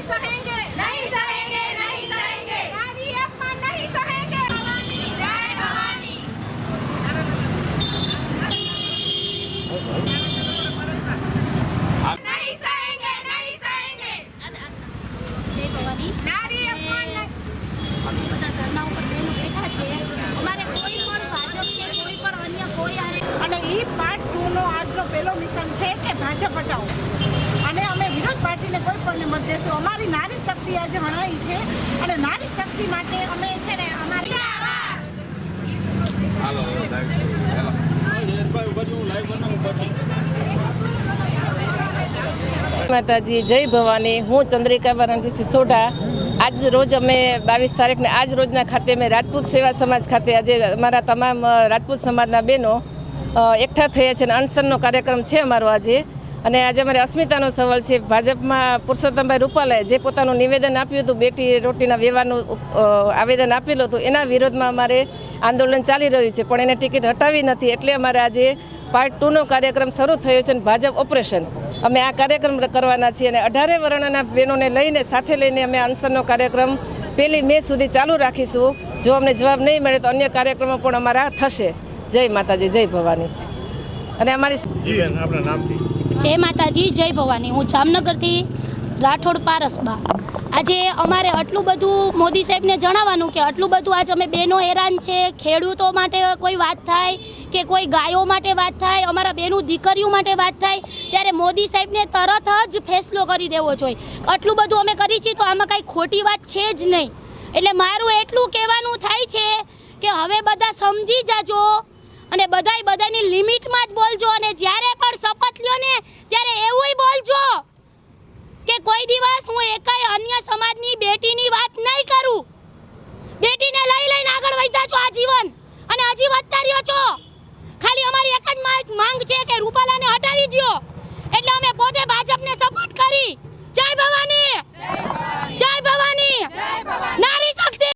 सहेंगे, नहीं सहेंगे, नहीं सहेंगे, नारी अपमान नहीं सहेंगे। भवानी जय भवानी। नहीं सहेंगे, नहीं सहेंगे। जय भवानी। नारी अपमान અમે બધા ધરણા ઉપર બહેનો બેઠા છે। અમારે કોઈ પણ ભાજપ કે કોઈ પણ અન્ય કોઈ અને એ પાર્ટ 2 નો આજનો પહેલો મિશન છે કે ભાજપ હટાવો અને અમે વિરોધ પાર્ટીને કોઈ પણ મત દેશું। અમારી નારી શક્તિ આજે હણાઈ છે અને નારી શક્તિ માટે અમે છે ને અમારી માતાજી જય ભવાની। હું ચંદ્રિકા વરણજી સિસોડા। આજ રોજ અમે 22 તારીખને આજ રોજના ખાતે અમે રાજપૂત સેવા સમાજ ખાતે આજે અમારા તમામ રાજપૂત સમાજના બહેનો એકઠા થયા છે અને અનશનનો કાર્યક્રમ છે અમારો આજે। અને આજે અમારે અસ્મિતાનો સવાલ છે। ભાજપમાં પુરુષોત્તમભાઈ રૂપાલાએ જે પોતાનું નિવેદન આપ્યું હતું બેટી રોટીના વ્યવહારનું આવેદન આપેલું હતું એના વિરોધમાં અમારે આંદોલન ચાલી રહ્યું છે પણ એને ટિકિટ હટાવી નથી એટલે અમારે આજે પાર્ટ 2 નો કાર્યક્રમ શરૂ થયો છે અને ભાજપ ઓપરેશન અમે આ કાર્યક્રમ કરવાના છીએ અને 18 વર્ણના બહેનોને લઈને સાથે લઈને અમે અનશનનો કાર્યક્રમ 1 મે સુધી ચાલુ રાખીશું। જો અમને જવાબ નહીં મળે તો અન્ય કાર્યક્રમો પણ અમારા થશે। જય માતાજી જય ભવાની। અને અમારી જય માતાજી જય ભવાની। હું જામનગરથી રાઠોડ પારસબા। આજે અમારે આટલું બધું મોદી સાહેબને જણાવવાનું કે આટલું બધું આજે અમે બહેનો હેરાન છે। ખેડૂતો માટે કોઈ વાત થાય કે કોઈ ગાયો માટે વાત થાય, અમારા બહેનો દીકરીઓ માટે વાત થાય ત્યારે મોદી સાહેબને તરત જ ફેસલો કરી દેવો જોઈએ। આટલું બધું અમે કરી છીએ તો આમાં કાંઈ ખોટી વાત છે જ નહીં। એટલે મારું એટલું કહેવાનું થાય છે કે હવે બધા સમજી જાજો અને બધાની લિમિટમાં જ બોલજો અને જ્યારે પણ શપથ લ્યો ને ત્યારે એવું બોલજો કે કોઈ દિવસ હું એકાય અન્ય સમાજની બેટીની વાત નહીં કરું। બેટીને લઈને આગળ વધ્યા છો આજીવન અને હજી વધતા રહ્યો છો। ખાલી અમારી એક જ માંગ છે કે રૂપાલાને હટાવી દો એટલે અમે પોતે ભાજપને સપોર્ટ કરી। જય ભવાની, જય ભવાની।